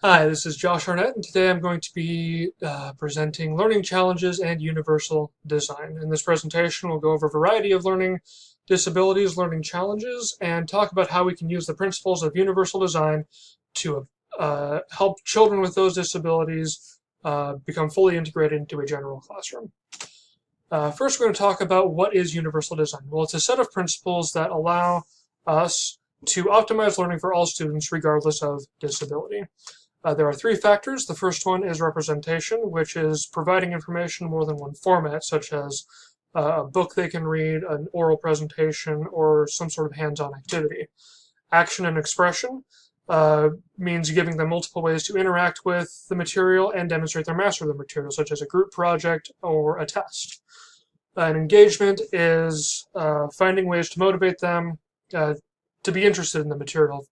Hi, this is Josh Arnett, and today I'm going to be presenting learning challenges and universal design. In this presentation, we'll go over a variety of learning disabilities, learning challenges, and talk about how we can use the principles of universal design to help children with those disabilities become fully integrated into a general classroom. First, we're going to talk about what is universal design. Well, it's a set of principles that allow us to optimize learning for all students regardless of disability. There are three factors. The first one is representation, which is providing information in more than one format, such as a book they can read, an oral presentation, or some sort of hands-on activity. Action and expression means giving them multiple ways to interact with the material and demonstrate their mastery of the material, such as a group project or a test. And engagement is finding ways to motivate them to be interested in the material.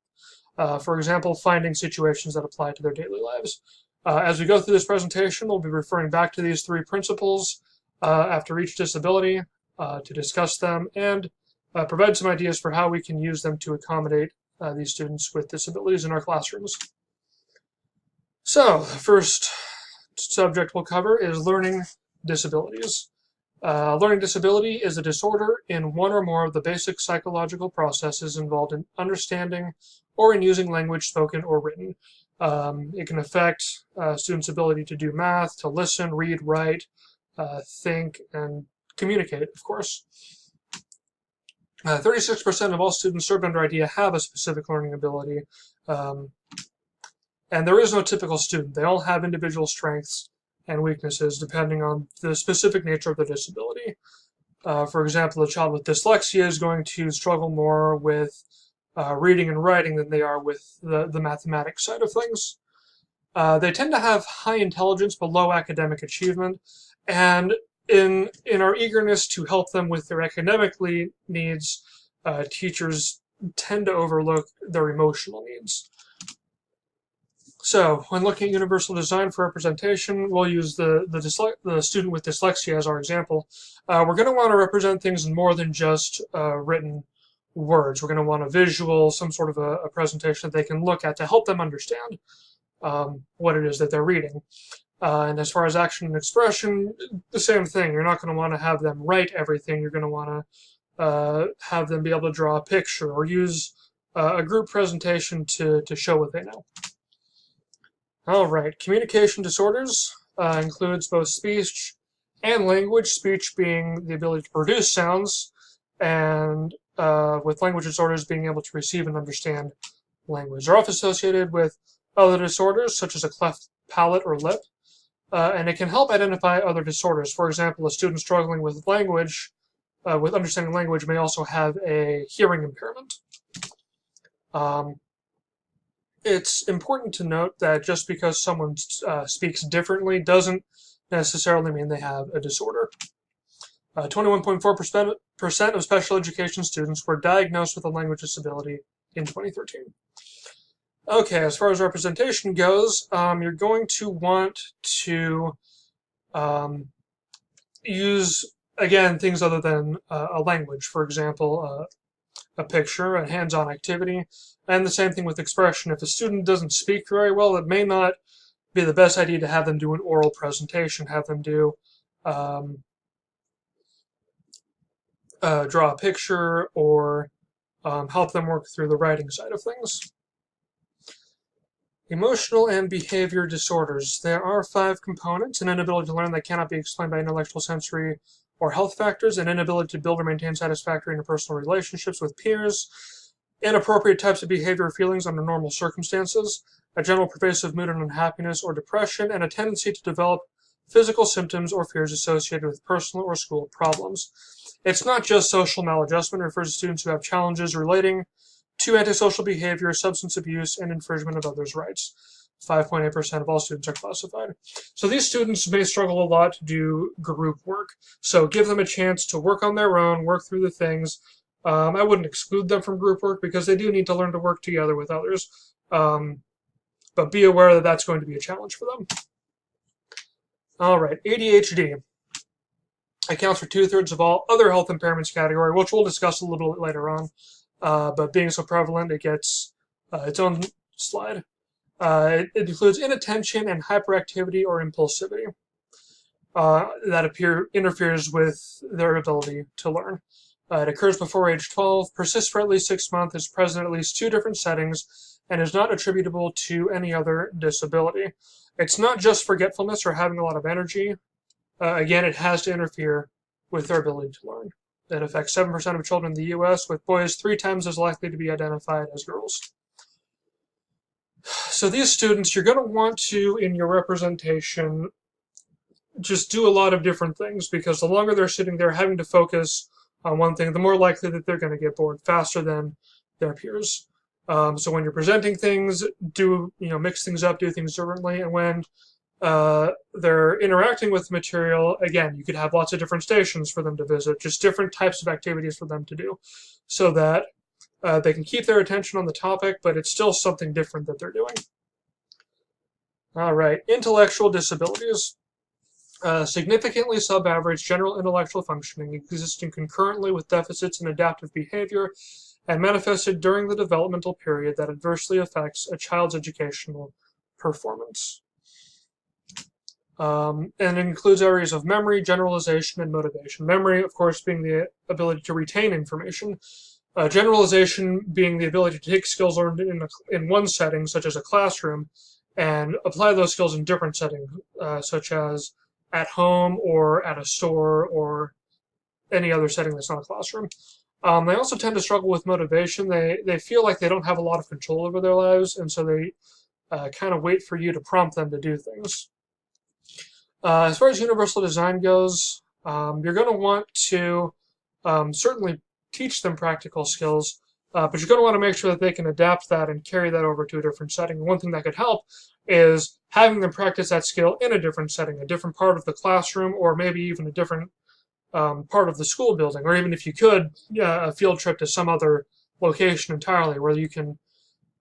For example, finding situations that apply to their daily lives. As we go through this presentation, we'll be referring back to these three principles after each disability to discuss them and provide some ideas for how we can use them to accommodate these students with disabilities in our classrooms. So, the first subject we'll cover is learning disabilities. Learning disability is a disorder in one or more of the basic psychological processes involved in understanding or in using language spoken or written. It can affect students' ability to do math, to listen, read, write, think, and communicate, of course. 36% of all students served under IDEA have a specific learning ability, and there is no typical student. They all have individual strengths and weaknesses depending on the specific nature of the disability. For example, a child with dyslexia is going to struggle more with reading and writing than they are with the mathematics side of things. They tend to have high intelligence but low academic achievement, and in our eagerness to help them with their academic needs, teachers tend to overlook their emotional needs. So, when looking at universal design for representation, we'll use the student with dyslexia as our example. We're going to want to represent things in more than just written words. We're going to want a visual, some sort of a presentation that they can look at to help them understand what it is that they're reading. And as far as action and expression, the same thing. You're not going to want to have them write everything. You're going to want to have them be able to draw a picture or use a group presentation to show what they know. All right, communication disorders includes both speech and language, speech being the ability to produce sounds, and with language disorders being able to receive and understand language. They're often associated with other disorders, such as a cleft palate or lip, and it can help identify other disorders. For example, a student struggling with language, with understanding language, may also have a hearing impairment. It's important to note that just because someone speaks differently doesn't necessarily mean they have a disorder. 21.4% of special education students were diagnosed with a language disability in 2013. Okay, as far as representation goes, you're going to want to use, again, things other than a language. For example, a picture, a hands-on activity, and the same thing with expression. If a student doesn't speak very well, it may not be the best idea to have them do an oral presentation, have them do draw a picture or help them work through the writing side of things. Emotional and behavior disorders. There are 5 components: an inability to learn that cannot be explained by intellectual, sensory, or health factors, an inability to build or maintain satisfactory interpersonal relationships with peers, inappropriate types of behavior or feelings under normal circumstances, a general pervasive mood and unhappiness or depression, and a tendency to develop physical symptoms or fears associated with personal or school problems. It's not just social maladjustment. It refers to students who have challenges relating to antisocial behavior, substance abuse, and infringement of others' rights. 5.8% of all students are classified. So these students may struggle a lot to do group work. So give them a chance to work on their own, work through the things. I wouldn't exclude them from group work because they do need to learn to work together with others. But be aware that that's going to be a challenge for them. All right, ADHD accounts for 2/3 of all other health impairments category, which we'll discuss a little bit later on. But being so prevalent, it gets its own slide. It includes inattention and hyperactivity or impulsivity that interferes with their ability to learn. It occurs before age 12, persists for at least 6 months, is present in at least 2 different settings, and is not attributable to any other disability. It's not just forgetfulness or having a lot of energy. Again, it has to interfere with their ability to learn. It affects 7% of children in the US, with boys 3 times as likely to be identified as girls. So these students, you're going to want to, in your representation, just do a lot of different things, because the longer they're sitting there having to focus on one thing, the more likely that they're going to get bored faster than their peers. So when you're presenting things, mix things up, do things differently, and when they're interacting with the material, again, you could have lots of different stations for them to visit, just different types of activities for them to do, so that they can keep their attention on the topic, but it's still something different that they're doing. All right, intellectual disabilities. Significantly sub-average general intellectual functioning existing concurrently with deficits in adaptive behavior and manifested during the developmental period that adversely affects a child's educational performance. And it includes areas of memory, generalization, and motivation. Memory, of course, being the ability to retain information. Generalization being the ability to take skills learned in one setting, such as a classroom, and apply those skills in different settings, such as at home or at a store or any other setting that's not a classroom. They also tend to struggle with motivation. They feel like they don't have a lot of control over their lives, and so they kind of wait for you to prompt them to do things. As far as universal design goes, you're going to want to certainly teach them practical skills, but you're going to want to make sure that they can adapt that and carry that over to a different setting. One thing that could help is having them practice that skill in a different setting, a different part of the classroom, or maybe even a different part of the school building, or even if you could, a field trip to some other location entirely where you can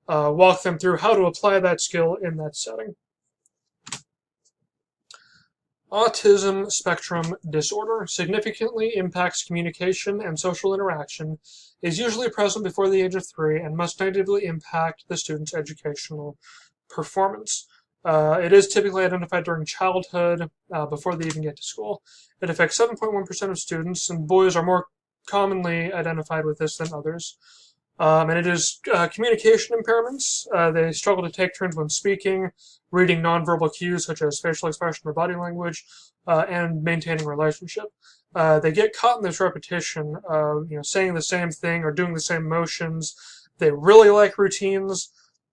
walk them through how to apply that skill in that setting. Autism spectrum disorder significantly impacts communication and social interaction, is usually present before the age of 3, and must negatively impact the student's educational performance. It is typically identified during childhood, before they even get to school. It affects 7.1% of students, and boys are more commonly identified with this than others. And it is communication impairments. They struggle to take turns when speaking, reading nonverbal cues such as facial expression or body language, and maintaining relationship. They get caught in this repetition of saying the same thing or doing the same motions. They really like routines,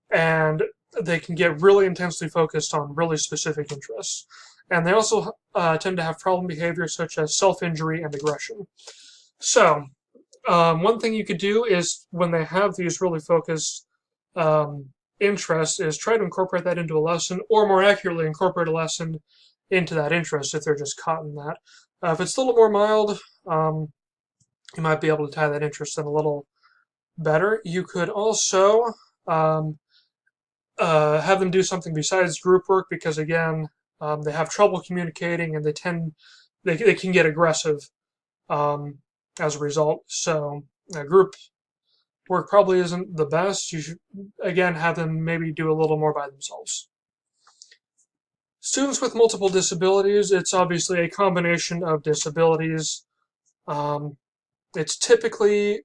and they can get really intensely focused on really specific interests. And they also tend to have problem behavior such as self-injury and aggression. So, one thing you could do is when they have these really focused interests is try to incorporate that into a lesson, or more accurately incorporate a lesson into that interest if they're just caught in that. If it's a little more mild, you might be able to tie that interest in a little better. You could also have them do something besides group work, because again, they have trouble communicating and they can get aggressive as a result. So group work probably isn't the best. You should, again, have them maybe do a little more by themselves. Students with multiple disabilities, it's obviously a combination of disabilities. It's typically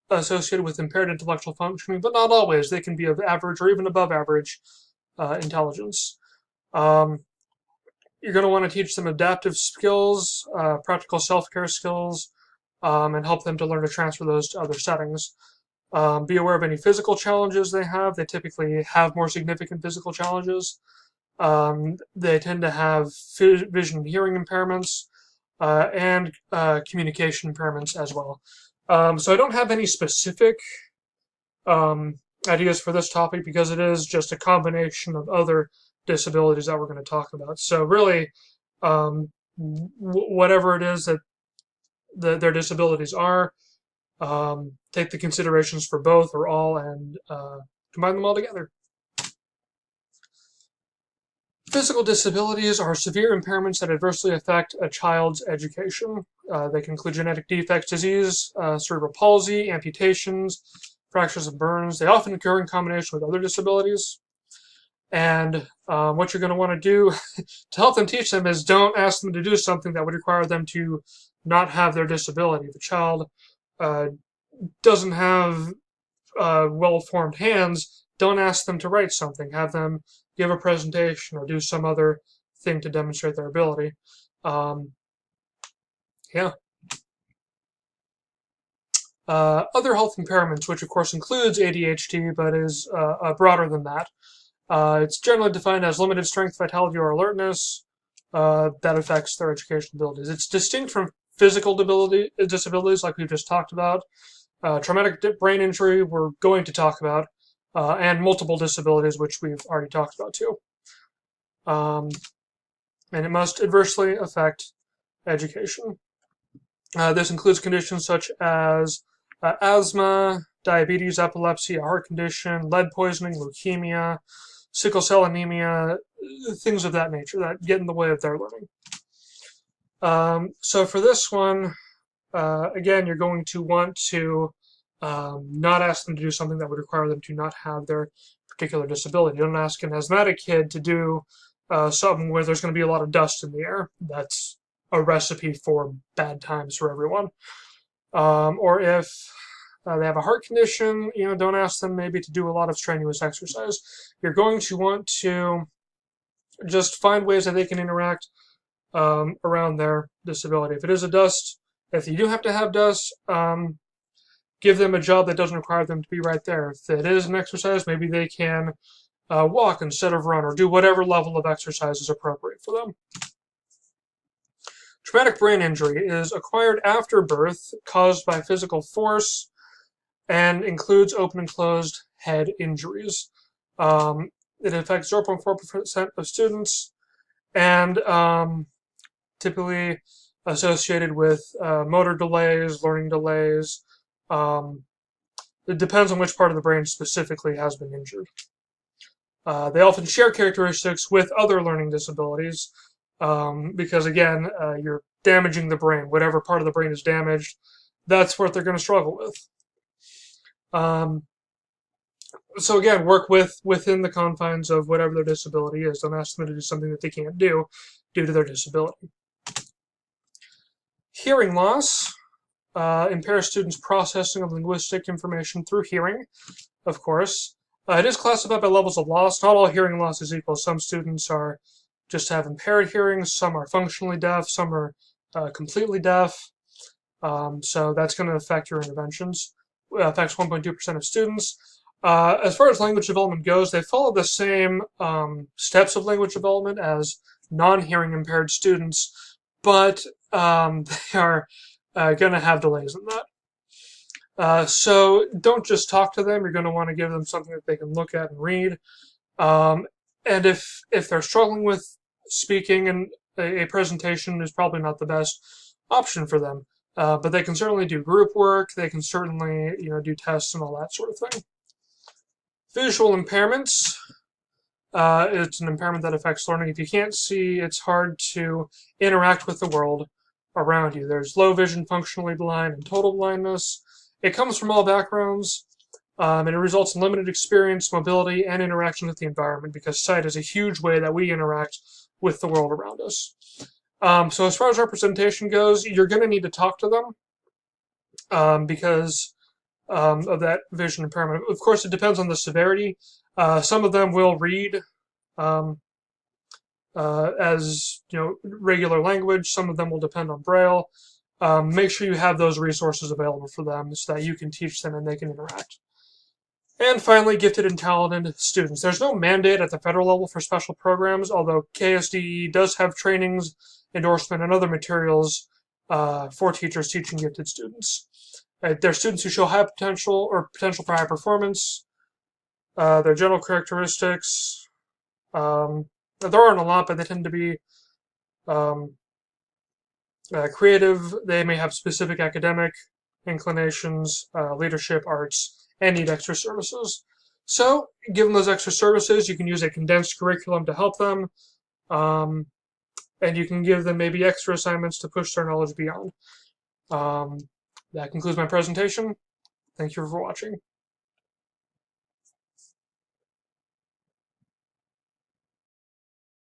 associated with impaired intellectual functioning, but not always. They can be of average or even above average intelligence. You're going to want to teach them adaptive skills, practical self-care skills, and help them to learn to transfer those to other settings. Be aware of any physical challenges they have. They typically have more significant physical challenges. They tend to have vision and hearing impairments, and communication impairments as well. So I don't have any specific ideas for this topic, because it is just a combination of other disabilities that we're going to talk about. So really, whatever it is that their disabilities are, take the considerations for both or all and combine them all together. Physical disabilities are severe impairments that adversely affect a child's education. They can include genetic defects, disease, cerebral palsy, amputations, fractures and burns. They often occur in combination with other disabilities. And what you're going to want to do to help them teach them is don't ask them to do something that would require them to not have their disability. If the child doesn't have well-formed hands, don't ask them to write something. Have them give a presentation or do some other thing to demonstrate their ability. Yeah. Other health impairments, which of course includes ADHD, but is broader than that. It's generally defined as limited strength, vitality, or alertness that affects their educational abilities. It's distinct from physical disabilities, like we've just talked about. Traumatic brain injury, we're going to talk about, and multiple disabilities, which we've already talked about too. And it must adversely affect education. This includes conditions such as asthma, diabetes, epilepsy, a heart condition, lead poisoning, leukemia, sickle cell anemia, things of that nature that get in the way of their learning. So for this one, again, you're going to want to not ask them to do something that would require them to not have their particular disability. Don't ask an asthmatic kid to do something where there's going to be a lot of dust in the air. That's a recipe for bad times for everyone. Or if they have a heart condition, don't ask them maybe to do a lot of strenuous exercise. You're going to want to just find ways that they can interact around their disability. If it is a dust, if you do have to have dust, give them a job that doesn't require them to be right there. If it is an exercise, maybe they can walk instead of run, or do whatever level of exercise is appropriate for them. Traumatic brain injury is acquired after birth, caused by physical force, and includes open and closed head injuries. It affects 0.4% of students, and typically associated with motor delays, learning delays. It depends on which part of the brain specifically has been injured. They often share characteristics with other learning disabilities because, again, you're damaging the brain. Whatever part of the brain is damaged, that's what they're going to struggle with. So again, work within the confines of whatever their disability is. Don't ask them to do something that they can't do due to their disability. Hearing loss impairs students' processing of linguistic information through hearing, of course. It is classified by levels of loss. Not all hearing loss is equal. Some students just have impaired hearing, some are functionally deaf, some are completely deaf. So that's going to affect your interventions. It affects 1.2% of students. As far as language development goes, they follow the same steps of language development as non-hearing impaired students, but they are going to have delays in that. So don't just talk to them. You're going to want to give them something that they can look at and read. And if they're struggling with speaking, and a presentation is probably not the best option for them, but they can certainly do group work. They can certainly do tests and all that sort of thing. Visual impairments. It's an impairment that affects learning. If you can't see, it's hard to interact with the world around you. There's low vision, functionally blind, and total blindness. It comes from all backgrounds, and it results in limited experience, mobility, and interaction with the environment, because sight is a huge way that we interact with the world around us. So as far as representation goes, you're going to need to talk to them because of that vision impairment. Of course, it depends on the severity. Some of them will read as regular language. Some of them will depend on Braille. Make sure you have those resources available for them so that you can teach them and they can interact. And finally, gifted and talented students. There's no mandate at the federal level for special programs, although KSDE does have trainings, endorsement, and other materials for teachers teaching gifted students. They're students who show high potential or potential for high performance. Their general characteristics, there aren't a lot, but they tend to be creative. They may have specific academic inclinations, leadership, arts, and need extra services. So, given those extra services, you can use a condensed curriculum to help them, and you can give them maybe extra assignments to push their knowledge beyond. That concludes my presentation. Thank you for watching.